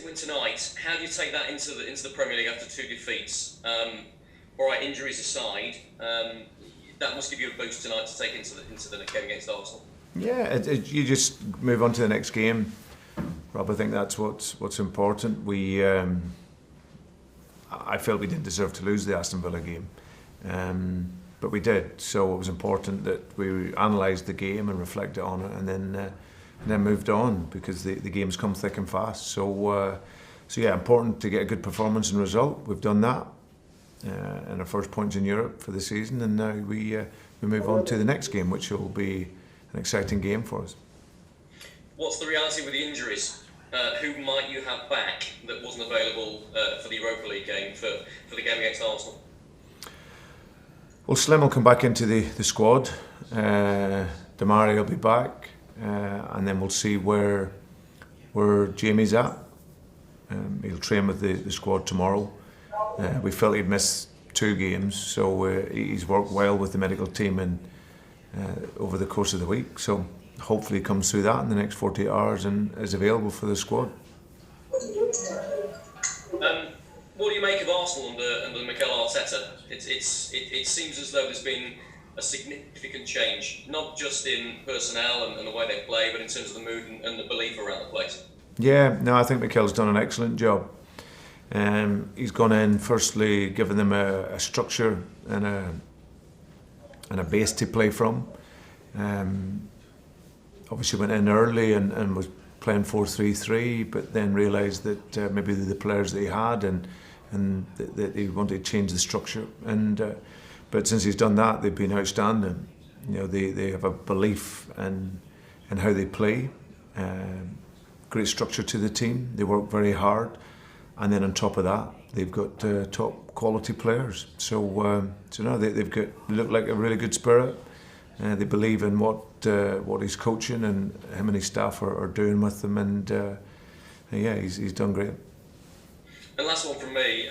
win tonight, how do you take that into the Premier League after 2 defeats? All right, injuries aside, that must give you a boost tonight to take into the game against Arsenal. Yeah, you just move on to the next game, Rob. I think that's what's important. I felt we didn't deserve to lose the Aston Villa game, but we did. So it was important that we analysed the game and reflected on it, and then moved on, because the games come thick and fast. So yeah, important to get a good performance and result. We've done that, and our first points in Europe for the season, and now we move on to the next game, which will be an exciting game for us. What's the reality with the injuries? Who might you have back that wasn't available for the Europa League game for the game against Arsenal? Well, Slim will come back into the squad. Damari will be back, and then we'll see where Jamie's at. He'll train with the squad tomorrow. We felt he'd missed 2 games, so he's worked well with the medical team and over the course of the week. So hopefully he comes through that in the next 48 hours and is available for the squad. What do you make of Arsenal under Mikel Arteta? It seems as though there's been a significant change, not just in personnel and the way they play, but in terms of the mood and the belief around the place. Yeah, no, I think Mikel's done an excellent job. He's gone in, firstly, giving them a structure and a base to play from. Obviously went in early and was playing 4-3-3, but then realised that maybe the players that he had and that he wanted to change the structure. But since he's done that, they've been outstanding. You know, they have a belief in how they play. Great structure to the team. They work very hard, and then on top of that, they've got top quality players. So no, they look like a really good spirit. They believe in what he's coaching and him and his staff are doing with them, and yeah, he's done great. And last one from me,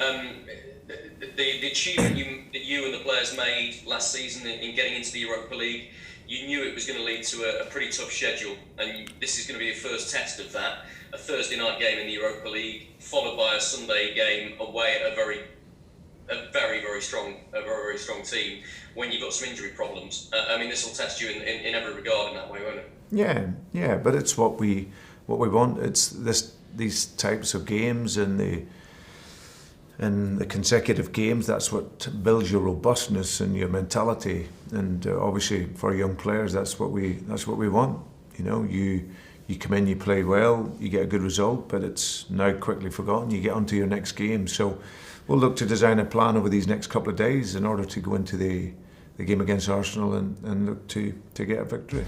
the achievement that you and the players made last season in getting into the Europa League, you knew it was going to lead to a pretty tough schedule, and this is going to be your first test of that. A Thursday night game in the Europa League, followed by a Sunday game away at a very strong team when you've got some injury problems. I mean, this will test you in every regard in that way, won't it? Yeah, but it's what we want. It's these types of games and the consecutive games. That's what builds your robustness and your mentality. And obviously for young players, that's what we want. You know, you come in, you play well, you get a good result, but it's now quickly forgotten. You get on to your next game. So we'll look to design a plan over these next couple of days in order to go into the game against Arsenal and look to get a victory.